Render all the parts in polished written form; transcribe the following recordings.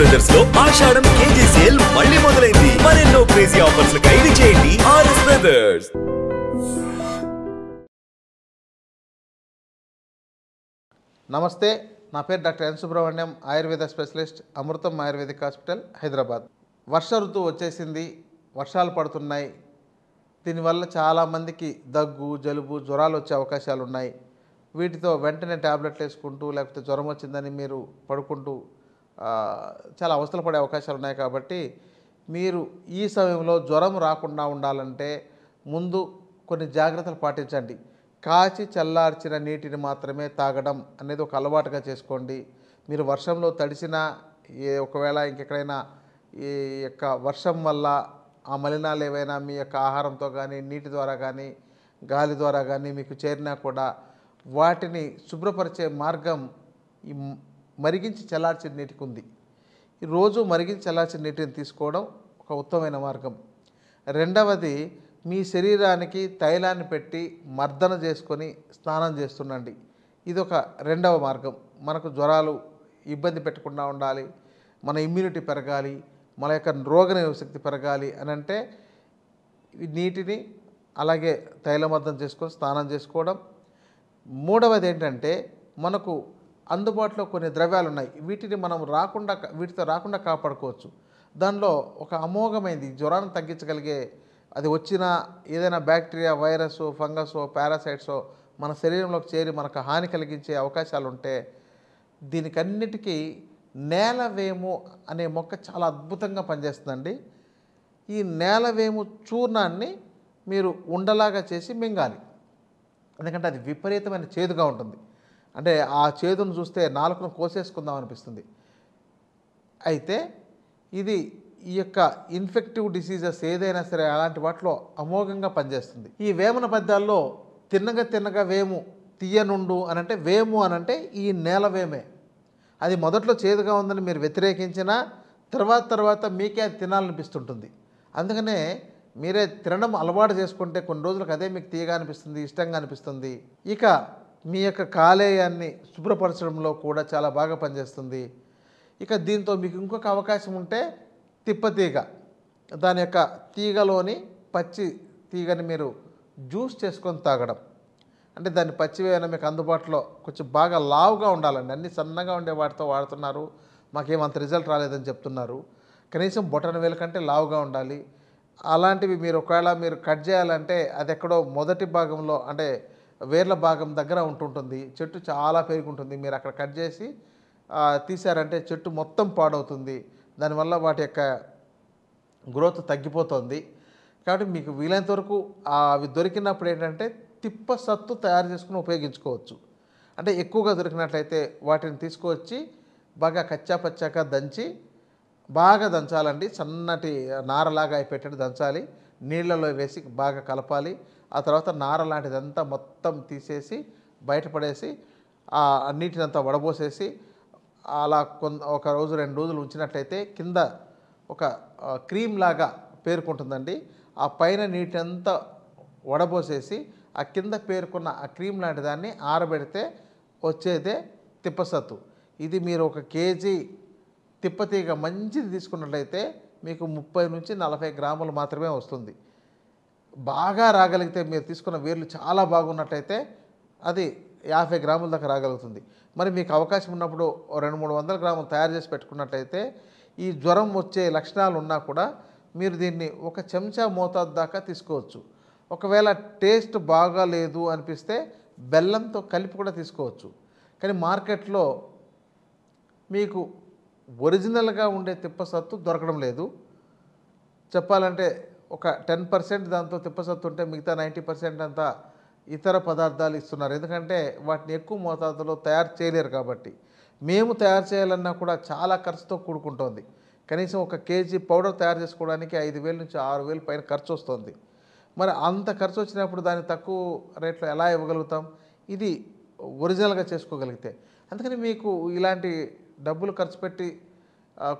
Brothers లో ఆషాఢం KG sale మళ్ళీ మొదలైంది. మరెన్నో క్రేజీ ఆఫర్స్ ఖైదీ చేయండి ఆర్ఎస్ బ్రదర్స్. నమస్తే, నా పేరు doctor N Subrahmanyam, Ayurveda specialist, Amrutham Ayurvedic hospital, Hyderabad. వర్ష ఋతువు వచ్చేసింది, వర్షాలు పడుతున్నాయి. దీనివల్ల చాలామందికి దగ్గు, జలుబు, జ్వరాలు వచ్చే అవకాశాలు ఉన్నాయి. వీటితో వెంటనే ట్యాబ్లెట్లు వేసుకుంటూ లేకపోతే జ్వరం వచ్చిందని మీరు పడుకుంటూ చాలా అవస్థలు పడే అవకాశాలు ఉన్నాయి. కాబట్టి మీరు ఈ సమయంలో జ్వరం రాకుండా ఉండాలంటే ముందు కొన్ని జాగ్రత్తలు పాటించండి. కాచి చల్లార్చిన నీటిని మాత్రమే తాగడం అనేది ఒక అలవాటుగా చేసుకోండి. మీరు వర్షంలో తడిసినా ఒకవేళ ఇంకెక్కడైనా ఈ యొక్క వర్షం వల్ల ఆ మలినాలు ఏవైనా మీ యొక్క ఆహారంతో కానీ, నీటి ద్వారా కానీ, గాలి ద్వారా కానీ మీకు చేరినా కూడా వాటిని శుభ్రపరిచే మార్గం ఈ మరిగించి చల్లార్చిన నీటికి ఉంది. ఈ రోజు మరిగించి చల్లార్చిన నీటిని తీసుకోవడం ఒక ఉత్తమమైన మార్గం. రెండవది, మీ శరీరానికి తైలాన్ని పెట్టి మర్దన చేసుకొని స్నానం చేస్తుండండి. ఇది ఒక రెండవ మార్గం. మనకు జ్వరాలు ఇబ్బంది పెట్టకుండా ఉండాలి, మన ఇమ్యూనిటీ పెరగాలి, మన యొక్క రోగనిరోధక శక్తి పెరగాలి అని అంటే నీటిని అలాగే తైలమర్దన చేసుకొని స్నానం చేసుకోవడం. మూడవది ఏంటంటే, మనకు అందుబాటులో కొన్ని ద్రవ్యాలు ఉన్నాయి, వీటిని మనం వీటితో రాకుండా కాపాడుకోవచ్చు. దానిలో ఒక అమోఘమైంది జ్వరాన్ని తగ్గించగలిగే, అది వచ్చిన ఏదైనా బ్యాక్టీరియా, వైరస్, ఫంగస్, పారాసైట్స్ మన శరీరంలోకి చేరి మనకు హాని కలిగించే అవకాశాలు ఉంటే దీనికన్నిటికీ నేలవేము అనే మొక్క చాలా అద్భుతంగా పనిచేస్తుందండి. ఈ నేలవేము చూర్ణాన్ని మీరు ఉండలాగా చేసి మింగాలి. ఎందుకంటే అది విపరీతమైన చేదుగా ఉంటుంది. అంటే ఆ చేదును చూస్తే నాలుకను కోసేసుకుందాం అనిపిస్తుంది. అయితే ఇది ఈ యొక్క ఇన్ఫెక్టివ్ డిసీజెస్ ఏదైనా సరే అలాంటి వాటిలో అమోఘంగా పనిచేస్తుంది. ఈ వేమన పద్యాల్లో తిన్నగా వేము తీయనుండు అనంటే, వేము అనంటే ఈ నేలవేమే. అది మొదట్లో చేదుగా ఉందని మీరు వ్యతిరేకించినా తర్వాత మీకే అది తినాలనిపిస్తుంటుంది. అందుకనే మీరే తినడం అలవాటు చేసుకుంటే కొన్ని రోజులకు అదే మీకు తీయగా అనిపిస్తుంది, ఇష్టంగా అనిపిస్తుంది. ఇక మీ యొక్క కాలేయాన్ని శుభ్రపరచడంలో కూడా చాలా బాగా పనిచేస్తుంది. ఇక దీంతో మీకు ఇంకొక అవకాశం ఉంటే తిప్పతీగ, దాని యొక్క తీగలోని పచ్చి తీగని మీరు జ్యూస్ చేసుకొని తాగడం. అంటే దాన్ని పచ్చివేమైనా మీకు అందుబాటులో కొంచెం బాగా లావుగా ఉండాలండి. అన్నీ సన్నగా ఉండే వాటితో వాడుతున్నారు, మాకేమంత రిజల్ట్ రాలేదని చెప్తున్నారు. కనీసం బొటన వేలు కంటే లావుగా ఉండాలి. అలాంటివి మీరు ఒకవేళ మీరు కట్ చేయాలంటే అది ఎక్కడో మొదటి భాగంలో, అంటే వేర్ల భాగం దగ్గర ఉంటుంటుంది. చెట్టు చాలా పెరుగుంటుంది. మీరు అక్కడ కట్ చేసి తీశారంటే చెట్టు మొత్తం పాడవుతుంది. దానివల్ల వాటి యొక్క గ్రోత్ తగ్గిపోతుంది. కాబట్టి మీకు వీలైనంత వరకు అవి దొరికినప్పుడు ఏంటంటే తిప్ప సత్తు తయారు చేసుకుని ఉపయోగించుకోవచ్చు. అంటే ఎక్కువగా దొరికినట్లయితే వాటిని తీసుకువచ్చి బాగా కచ్చాపచ్చాక దంచి, బాగా దంచాలండి. సన్నటి నారలాగా అయిపెట్టేది దంచాలి. నీళ్ళలో వేసి బాగా కలపాలి. ఆ తర్వాత నార లాంటిదంతా మొత్తం తీసేసి బయటపడేసి ఆ నీటినంతా వడబోసేసి అలా ఒక రోజు 2 రోజులు ఉంచినట్లయితే కింద ఒక క్రీమ్ లాగా పేరుకుంటుందండి. ఆ పైన నీటినంతా వడబోసేసి ఆ కింద పేరుకున్న ఆ క్రీమ్ లాంటి దాన్ని ఆరబెడితే వచ్చేదే తిప్పసత్తు. ఇది మీరు 1 కేజీ తిప్పతీగ మంచిది తీసుకున్నట్లయితే మీకు 30 నుంచి 40 గ్రాములు మాత్రమే వస్తుంది. బాగా రాగలిగితే, మీరు తీసుకున్న వేర్లు చాలా బాగున్నట్లయితే అది 50 గ్రాముల దాకా రాగలుగుతుంది. మరి మీకు అవకాశం ఉన్నప్పుడు 200-300 గ్రాములు తయారు చేసి పెట్టుకున్నట్లయితే ఈ జ్వరం వచ్చే లక్షణాలు ఉన్నా కూడా మీరు దీన్ని 1 చెంచా మోతాదు దాకా తీసుకోవచ్చు. ఒకవేళ టేస్ట్ బాగా లేదు అనిపిస్తే బెల్లంతో కలిపి కూడా తీసుకోవచ్చు. కానీ మార్కెట్లో మీకు ఒరిజినల్గా ఉండే తిప్పసత్తు దొరకడం లేదు. చెప్పాలంటే ఒక 10% దాంతో తిప్పసత్తు ఉంటే మిగతా 90% అంతా ఇతర పదార్థాలు ఇస్తున్నారు. ఎందుకంటే వాటిని ఎక్కువ మోతాదులో తయారు చేయలేరు కాబట్టి. మేము తయారు చేయాలన్నా కూడా చాలా ఖర్చుతో కూడుకుంటోంది. కనీసం 1 కేజీ పౌడర్ తయారు చేసుకోవడానికి 5,000 నుంచి 6,000 పైన ఖర్చు వస్తుంది. మరి అంత ఖర్చు వచ్చినప్పుడు దాన్ని తక్కువ రేట్లో ఎలా ఇవ్వగలుగుతాం? ఇది ఒరిజినల్గా చేసుకోగలిగితే. అందుకని మీకు ఇలాంటి డబ్బులు ఖర్చు పెట్టి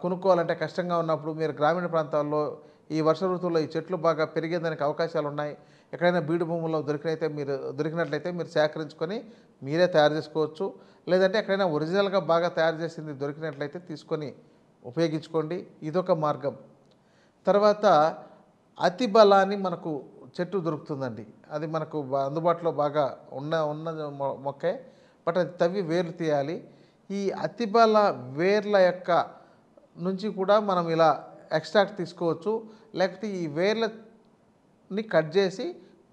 కొనుక్కోవాలంటే కష్టంగా ఉన్నప్పుడు మీరు గ్రామీణ ప్రాంతాల్లో ఈ వర్ష ఋతువులో ఈ చెట్లు బాగా పెరిగేదానికి అవకాశాలు ఉన్నాయి. ఎక్కడైనా బీడు భూముల్లో దొరికినట్లయితే మీరు సేకరించుకొని మీరే తయారు చేసుకోవచ్చు. లేదంటే ఎక్కడైనా ఒరిజినల్గా బాగా తయారు చేసింది దొరికినట్లయితే తీసుకొని ఉపయోగించుకోండి. ఇదొక మార్గం. తర్వాత అతి బలాన్ని మనకు చెట్టు దొరుకుతుందండి. అది మనకు అందుబాటులో బాగా ఉన్న మొక్కే. బట్ అది తవ్వి వేర్లు తీయాలి. ఈ అతిబల వేర్ల యొక్క నుంచి కూడా మనం ఇలా ఎక్స్ట్రాక్ట్ తీసుకోవచ్చు. లేకపోతే ఈ వేర్లని కట్ చేసి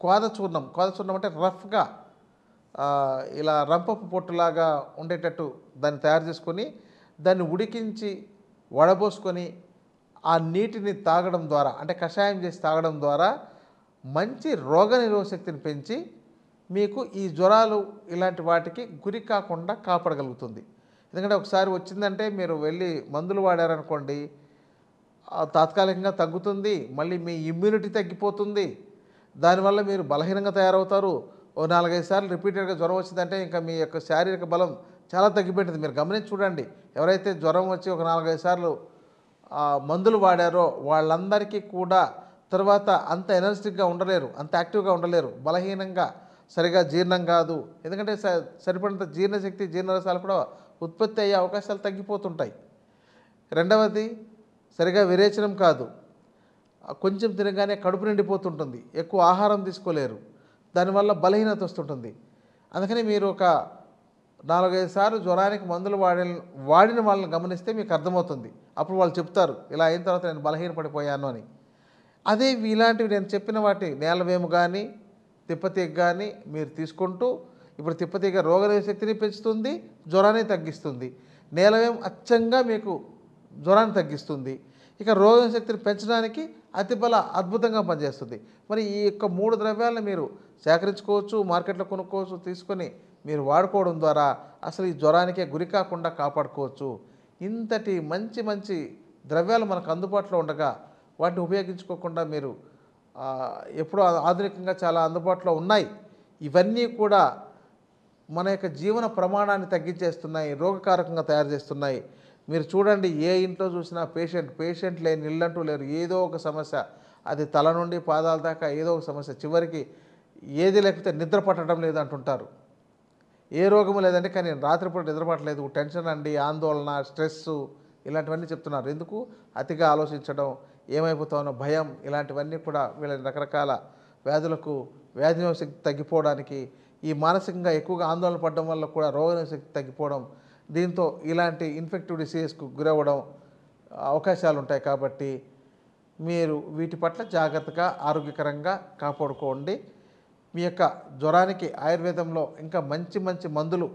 కోద చూర్ణం అంటే రఫ్గా ఇలా రంపపు పొట్టులాగా ఉండేటట్టు దాన్ని తయారు చేసుకొని దాన్ని ఉడికించి వడబోసుకొని ఆ నీటిని తాగడం ద్వారా, అంటే కషాయం చేసి తాగడం ద్వారా మంచి రోగనిరోధక శక్తిని పెంచి మీకు ఈ జ్వరాలు ఇలాంటి వాటికి గురి కాకుండా కాపాడగలుగుతుంది. ఎందుకంటే ఒకసారి వచ్చిందంటే మీరు వెళ్ళి మందులు వాడారనుకోండి, తాత్కాలికంగా తగ్గుతుంది, మళ్ళీ మీ ఇమ్యూనిటీ తగ్గిపోతుంది, దానివల్ల మీరు బలహీనంగా తయారవుతారు. ఓ 4-5 సార్లు రిపీటెడ్గా జ్వరం వచ్చిందంటే ఇంకా మీ యొక్క శారీరక బలం చాలా తగ్గిపోయింది. మీరు గమనించి చూడండి, ఎవరైతే జ్వరం వచ్చి ఒక 4-5 సార్లు మందులు వాడారో వాళ్ళందరికీ కూడా తర్వాత అంత ఎనర్జెటిక్గా ఉండలేరు, అంత యాక్టివ్గా ఉండలేరు, బలహీనంగా, సరిగా జీర్ణం కాదు. ఎందుకంటే సరిపడినంత జీర్ణశక్తి, జీర్ణరసాలు కూడా ఉత్పత్తి అయ్యే అవకాశాలు తగ్గిపోతుంటాయి. రెండవది, సరిగా విరేచనం కాదు, కొంచెం తినగానే కడుపు నిండిపోతుంటుంది, ఎక్కువ ఆహారం తీసుకోలేరు, దానివల్ల బలహీనత వస్తుంటుంది. అందుకని మీరు ఒక 4-5 సార్లు జ్వరానికి మందులు వాడిన వాళ్ళని గమనిస్తే మీకు అర్థమవుతుంది. అప్పుడు వాళ్ళు చెప్తారు, ఇలా అయిన తర్వాత నేను బలహీనపడిపోయాను అని. అదే ఇలాంటివి నేను చెప్పిన వాటి నేలవేము కానీ తిప్పతీగ కానీ మీరు తీసుకుంటూ, ఇప్పుడు తిప్పతీగ రోగనిరోధక శక్తిని పెంచుతుంది, జ్వరాన్ని తగ్గిస్తుంది. నేలవేము అచ్చంగా మీకు జ్వరాన్ని తగ్గిస్తుంది. ఇక రోగనిరోధక శక్తిని పెంచడానికి అతిబల అద్భుతంగా పనిచేస్తుంది. మరి ఈ యొక్క 3 ద్రవ్యాలను మీరు సేకరించుకోవచ్చు, మార్కెట్లో కొనుక్కోవచ్చు, తీసుకొని మీరు వాడుకోవడం ద్వారా అసలు ఈ జ్వరానికే గురి కాకుండా కాపాడుకోవచ్చు. ఇంతటి మంచి మంచి ద్రవ్యాలు మనకు అందుబాటులో ఉండగా వాటిని ఉపయోగించుకోకుండా మీరు ఎప్పుడో ఆధునికంగా చాలా అందుబాటులో ఉన్నాయి. ఇవన్నీ కూడా మన యొక్క జీవన ప్రమాణాన్ని తగ్గించేస్తున్నాయి, రోగకారకంగా తయారు చేస్తున్నాయి. మీరు చూడండి, ఏ ఇంట్లో చూసినా పేషెంట్ లేని ఇల్లంటూ లేరు. ఏదో ఒక సమస్య, అది తల నుండి పాదాల దాకా ఏదో ఒక సమస్య. చివరికి ఏది లేకపోతే నిద్ర పట్టడం లేదు అంటుంటారు. ఏ రోగము లేదండి, కానీ రాత్రిపూట నిద్ర పట్టలేదు, టెన్షన్ అండి, ఆందోళన, స్ట్రెస్సు, ఇలాంటివన్నీ చెప్తున్నారు. ఎందుకు? అతిగా ఆలోచించడం, ఏమైపోతామో భయం, ఇలాంటివన్నీ కూడా వీళ్ళని రకరకాల వ్యాధులకు, వ్యాధినిరోధక శక్తి తగ్గిపోవడానికి, ఈ మానసికంగా ఎక్కువగా ఆందోళన పడడం వల్ల కూడా రోగనిరోధక శక్తి తగ్గిపోవడం, దీంతో ఇలాంటి ఇన్ఫెక్టివ్ డిసీజెస్కు గురవ్వడం అవకాశాలు ఉంటాయి. కాబట్టి మీరు వీటి పట్ల జాగ్రత్తగా, ఆరోగ్యకరంగా కాపాడుకోండి. మీ యొక్క జ్వరానికి ఆయుర్వేదంలో ఇంకా మంచి మంచి మందులు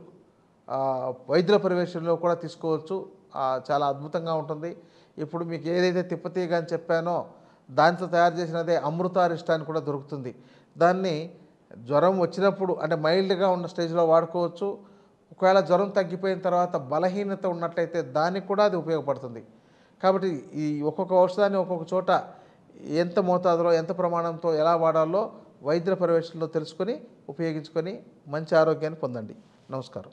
వైద్యుల పర్యవేక్షణలో కూడా తీసుకోవచ్చు. చాలా అద్భుతంగా ఉంటుంది. ఇప్పుడు మీకు ఏదైతే తిప్పతీగ అని చెప్పానో దాంతో తయారు చేసినదే అమృతారిష్టాన్ని కూడా దొరుకుతుంది. దాన్ని జ్వరం వచ్చినప్పుడు, అంటే మైల్డ్గా ఉన్న స్టేజ్లో వాడుకోవచ్చు. ఒకవేళ జ్వరం తగ్గిపోయిన తర్వాత బలహీనత ఉన్నట్లయితే దానికి కూడా అది ఉపయోగపడుతుంది. కాబట్టి ఈ ఒక్కొక్క ఔషధాన్ని ఒక్కొక్క చోట ఎంత మోతాదులో, ఎంత ప్రమాణంతో ఎలా వాడాలో వైద్యుల పర్యవేక్షణలో తెలుసుకొని ఉపయోగించుకొని మంచి ఆరోగ్యాన్ని పొందండి. నమస్కారం.